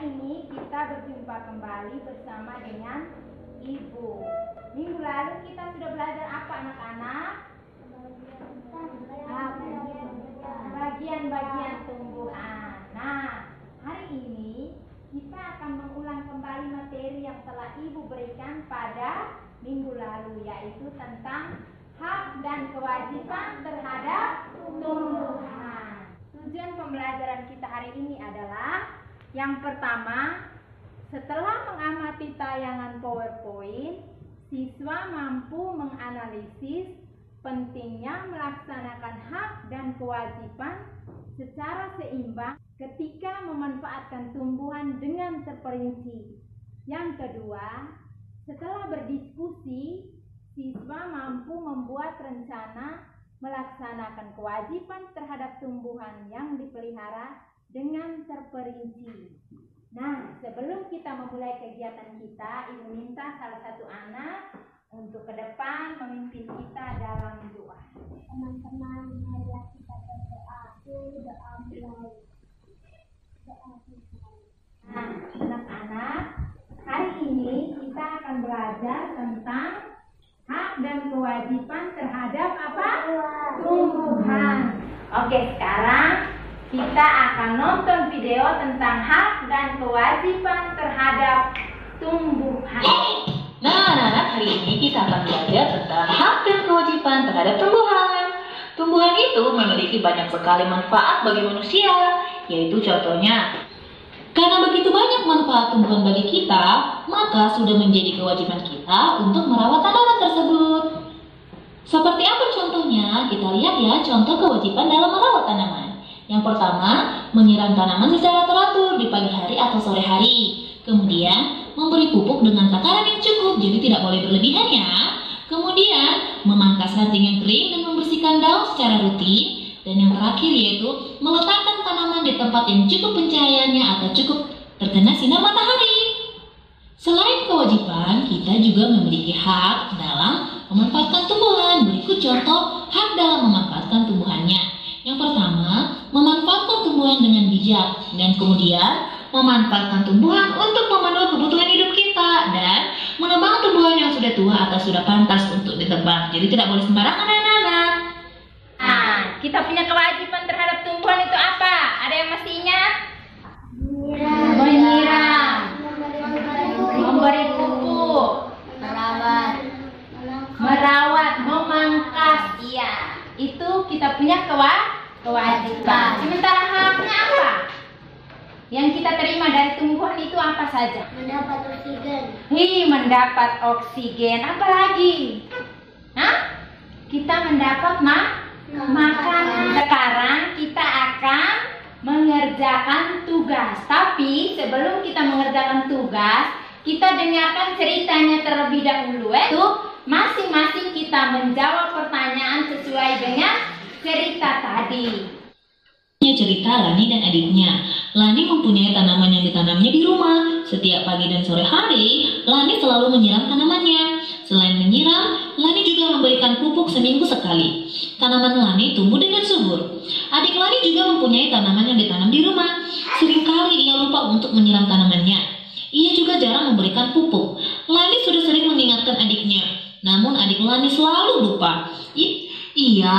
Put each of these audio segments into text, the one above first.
ini kita berjumpa kembali bersama dengan Ibu. Minggu lalu kita sudah belajar apa anak-anak? Bagian-bagian tumbuhan. Nah, hari ini kita akan mengulang kembali materi yang telah Ibu berikan pada minggu lalu, yaitu tentang hak dan kewajiban terhadap tumbuhan. Tujuan pembelajaran kita hari ini adalah yang pertama, setelah mengamati tayangan PowerPoint, siswa mampu menganalisis pentingnya melaksanakan hak dan kewajiban secara seimbang ketika memanfaatkan tumbuhan dengan terperinci. Yang kedua, setelah berdiskusi, siswa mampu membuat rencana melaksanakan kewajiban terhadap tumbuhan yang dipelihara dengan terperinci. Nah, sebelum kita memulai kegiatan kita, Ibu minta salah satu anak untuk ke depan memimpin kita dalam doa. Teman-teman, marilah kita berdoa. Doa mulai. Nah, anak-anak, hari ini kita akan belajar tentang hak dan kewajiban terhadap apa? Tumbuhan. Oke, sekarang kita akan nonton video tentang hak dan kewajiban terhadap tumbuhan. Nah, anak-anak, hari ini kita akan belajar tentang hak dan kewajiban terhadap tumbuhan. Tumbuhan itu memiliki banyak sekali manfaat bagi manusia, yaitu contohnya, karena begitu banyak manfaat tumbuhan bagi kita, maka sudah menjadi kewajiban kita untuk merawat tanaman tersebut. Seperti apa contohnya? Kita lihat ya contoh kewajiban dalam merawat tanaman. Yang pertama, menyiram tanaman secara teratur di pagi hari atau sore hari. Kemudian, memberi pupuk dengan takaran yang cukup, jadi tidak boleh berlebihan ya. Kemudian, memangkas ranting yang kering dan membersihkan daun secara rutin. Dan yang terakhir yaitu meletakkan tanaman di tempat yang cukup pencahayaannya atau cukup terkena sinar matahari. Selain kewajiban, kita juga memiliki hak dalam memanfaatkan tumbuhan. Berikut contoh hak dalam memanfaatkan tumbuhannya. Yang pertama, memanfaatkan tumbuhan dengan bijak, dan kemudian memanfaatkan tumbuhan untuk memenuhi kebutuhan hidup kita, dan menebang tumbuhan yang sudah tua atau sudah pantas untuk ditebang. Jadi tidak boleh sembarangan anak-anak. Nah, kita punya kewajiban terhadap tumbuhan itu apa? Ada yang masih ingat? Menyiram, memberi pupuk, merawat, memangkas. Iya, itu kita punya kewajiban. Sementara haknya apa? Yang kita terima dari tumbuhan itu apa saja? Mendapat oksigen. Mendapat oksigen. Apa lagi? Hah? Kita mendapat makanan. Sekarang kita akan mengerjakan tugas. Tapi sebelum kita mengerjakan tugas, kita dengarkan ceritanya terlebih dahulu. Itu masing-masing kita menjawab pertanyaan sesuai dengan cerita tadi. Cerita Lani dan adiknya. Lani mempunyai tanaman yang ditanamnya di rumah. Setiap pagi dan sore hari, Lani selalu menyiram tanamannya. Selain menyiram, Lani juga memberikan pupuk seminggu sekali. Tanaman Lani tumbuh dengan subur. Adik Lani juga mempunyai tanaman yang ditanam di rumah. Seringkali ia lupa untuk menyiram tanamannya. Ia juga jarang memberikan pupuk. Lani sudah sering mengingatkan adiknya, namun adik Lani selalu lupa. Ia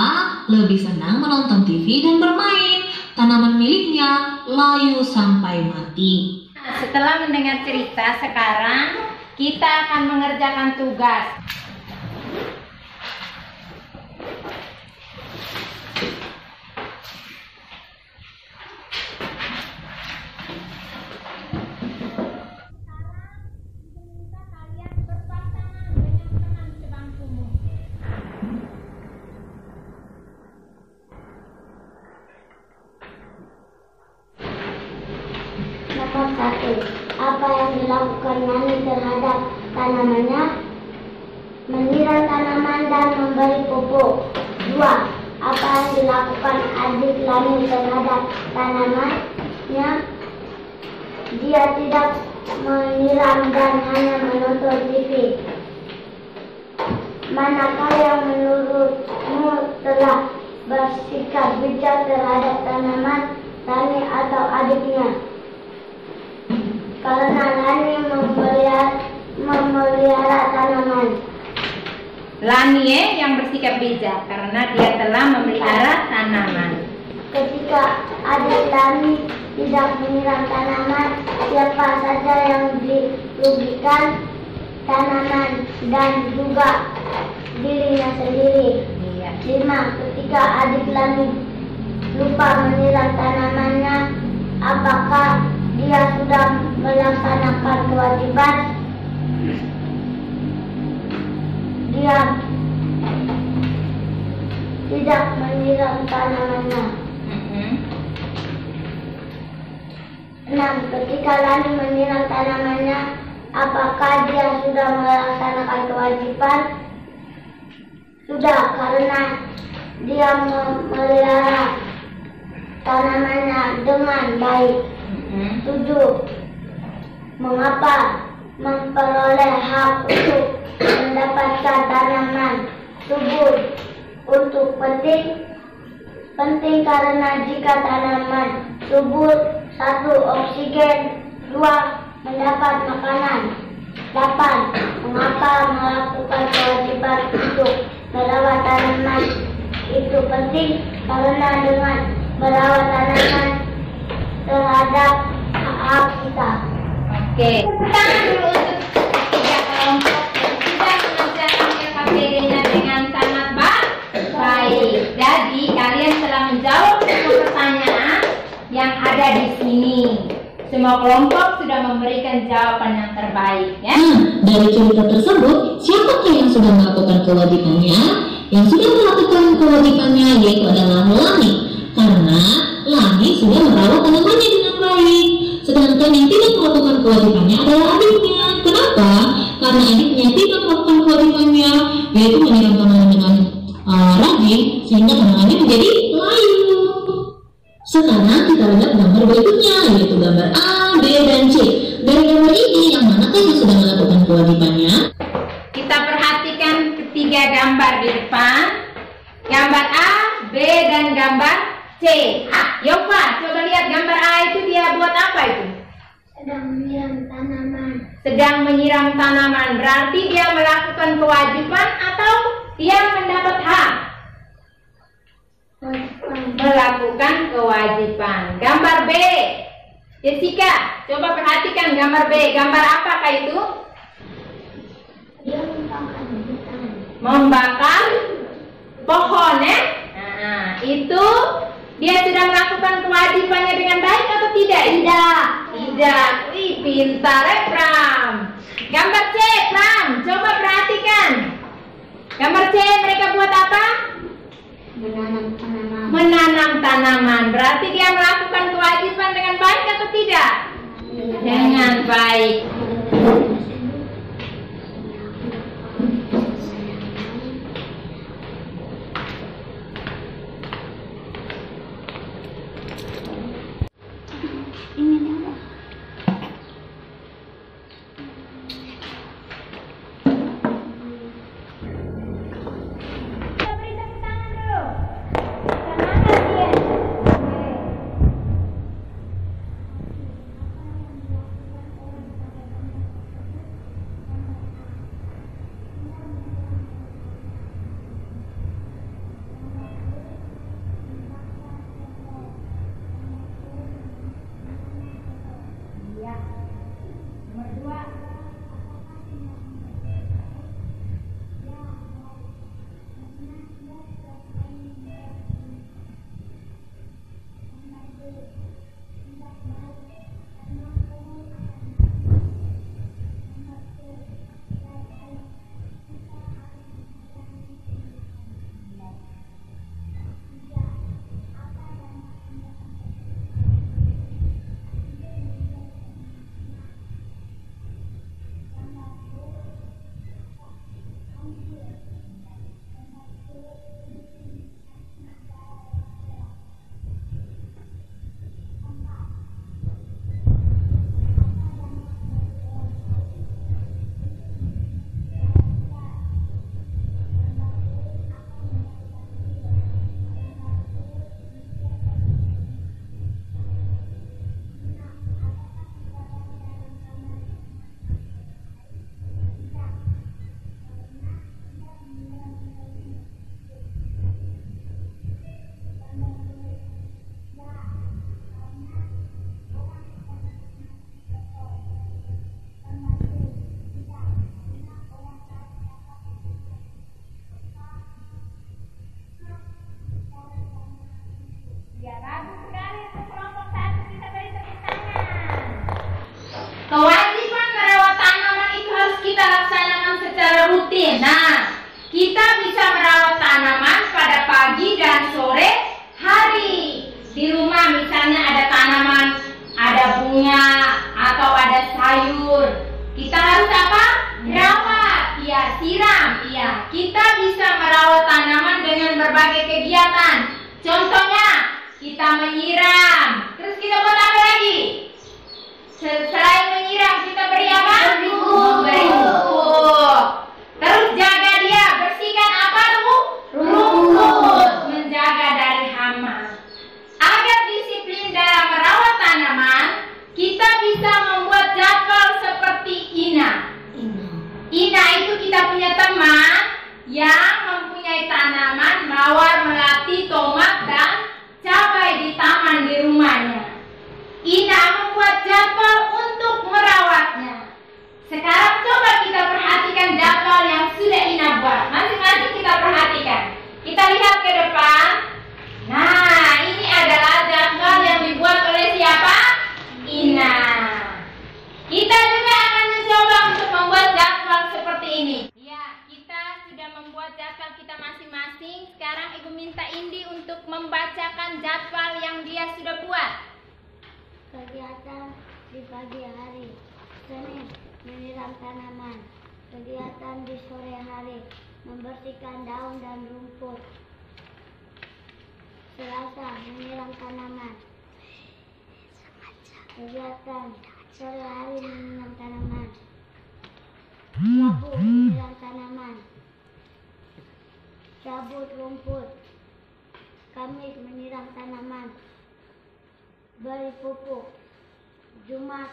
lebih senang menonton TV dan bermain. Tanaman miliknya layu sampai mati. Nah, setelah mendengar cerita, sekarang kita akan mengerjakan tugas. Nomor 1. Apa yang dilakukan Lani terhadap tanamannya? Menyiram tanaman dan memberi pupuk. 2. Apa yang dilakukan adik Lani terhadap tanamannya? Dia tidak menyiram dan hanya menonton TV. Manakah yang menurutmu telah bersikap bijak terhadap tanaman Lani atau adiknya? Lani yang bersikap bijak karena dia telah memelihara tanaman. Ketika adik Lani tidak menyiram tanaman, siapa saja yang dirugikan? Tanaman dan juga dirinya sendiri. 5. Ketika adik Lani lupa menyiram tanamannya, apakah dia sudah melaksanakan kewajiban? Dia tidak menyiram tanamannya. 6. Ketika Lani menyiram tanamannya, apakah dia sudah melaksanakan kewajiban? Sudah, karena dia memelihara tanamannya dengan baik. 7. Mengapa memperoleh hak untuk mendapatkan tanaman subur untuk penting? Penting karena jika tanaman subur, 1. Oksigen, 2. Mendapat makanan. 8. Mengapa melakukan kewajiban untuk merawat tanaman itu penting? Karena dengan merawat tanaman terhadap hak kita. Oke, tangan dulu untuk 3 kelompok yang sudah mengerjakan FAPD-nya dengan sangat baik. Jadi kalian telah menjawab semua pertanyaan yang ada di sini. Semua kelompok sudah memberikan jawaban yang terbaik, ya. Dari cerita tersebut, siapakah yang sudah melakukan kewajibannya? Yang sudah melakukan kewajibannya yaitu adalah Lani, karena Lani sudah merawat tanamannya dengan baik. Sedangkan yang tidak melakukan kewajibannya adalah adiknya. Kenapa? Karena adiknya tidak melakukan kewajibannya, yaitu menyiram tanaman dengan rajin, sehingga tanamannya menjadi layu. Sekarang kita lihat gambar berikutnya, yaitu gambar A, B, dan C. Dari gambar ini, yang manakah yang sudah melakukan kewajibannya? Kita perhatikan ketiga gambar di depan. Gambar A, B, dan gambar C. Yofa, coba lihat gambar A itu dia buat apa itu? Sedang menyiram tanaman. Sedang menyiram tanaman. Berarti dia melakukan kewajiban atau dia mendapat hak? Melakukan kewajiban. Gambar B, Jessica, coba perhatikan gambar B. Gambar apakah itu? Dia membakar hutan. Membakar pohon, ya? Nah, itu dia sudah melakukan kewajibannya dengan baik atau tidak? Tidak. Wih, pintar ya, Pram. Gambar C, Pram, coba perhatikan. Gambar C, mereka buat apa? Menanam tanaman. Menanam tanaman. Berarti dia melakukan kewajiban dengan baik atau tidak? Dengan baik. Kewajiban merawat tanaman itu harus kita laksanakan secara rutin. Nah, kita bisa merawat tanaman pada pagi dan sore hari. Di rumah misalnya ada tanaman, ada bunga atau ada sayur. Kita harus apa? Rawat, ya, siram, ya. Kita bisa merawat tanaman dengan berbagai kegiatan. Contohnya, kita menyiram. Terus kita buat apa lagi? Selain menyiram, kita beri apa? Memberi pupuk. Terus jaga dia, bersihkan apa rumput, menjaga dari hama. Agar disiplin dalam merawat tanaman, kita bisa membuat jadwal seperti Ina. Ina itu kita punya teman yang mempunyai tanaman mawar, melati, tomat, dan cabai di taman di rumahnya. Ina membuat jadwal untuk merawatnya. Sekarang coba kita perhatikan jadwal yang sudah Ina buat. Masing-masing kita perhatikan. Kita lihat ke depan. Nah, ini adalah jadwal yang dibuat oleh siapa? Ina. Kita juga akan mencoba untuk membuat jadwal seperti ini. Ya, kita sudah membuat jadwal kita masing-masing. Sekarang Ibu minta Indi untuk membacakan jadwal yang dia sudah buat. Kegiatan di pagi hari. Senin, menyiram tanaman. Kegiatan di sore hari, membersihkan daun dan rumput. Selasa, menyiram tanaman. Kegiatan sore hari, menyiram tanaman. Rabu, menyiram tanaman. Cabut rumput. Kamis, menyiram tanaman. Beri pupuk. Jumat,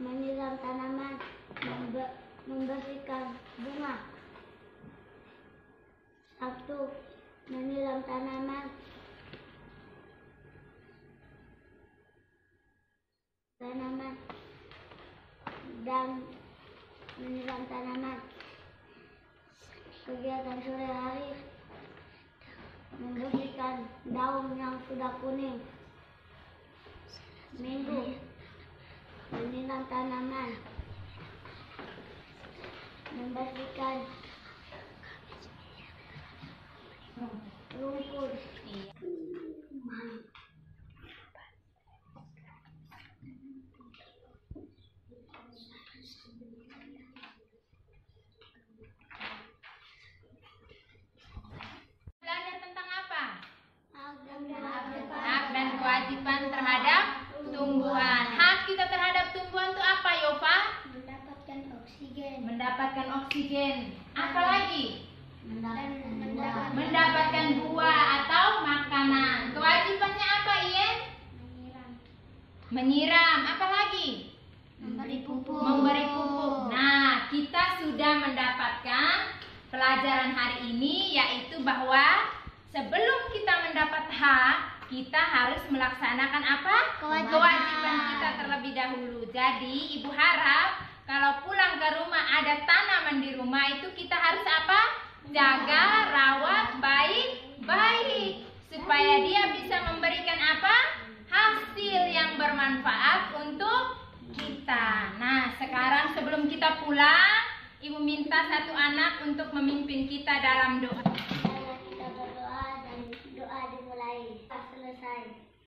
menyiram tanaman, membersihkan bunga. Sabtu, menyiram tanaman, dan menyiram tanaman. Kegiatan sore hari, membersihkan daun yang sudah kuning. Minggu, menyiram tanaman, membersihkan rumput. Belajar tentang apa? Hak Dan kewajiban terhadap tumbuhan. Hak kita terhadap tumbuhan itu apa, Yova? mendapatkan oksigen. Mendapatkan oksigen. Apa lagi? Mendapatkan buah atau makanan. Kewajibannya apa, Ian? Menyiram. Apa lagi? Memberi pupuk. Memberi pupuk. Nah, kita sudah mendapatkan pelajaran hari ini, yaitu bahwa sebelum kita mendapat hak, kita harus melaksanakan apa? Kewajiban kita terlebih dahulu. Jadi, Ibu harap kalau pulang ke rumah ada tanaman di rumah itu kita harus apa? Jaga, rawat baik-baik supaya dia bisa memberikan apa? Hasil yang bermanfaat untuk kita. Nah, sekarang sebelum kita pulang, Ibu minta satu anak untuk memimpin kita dalam doa.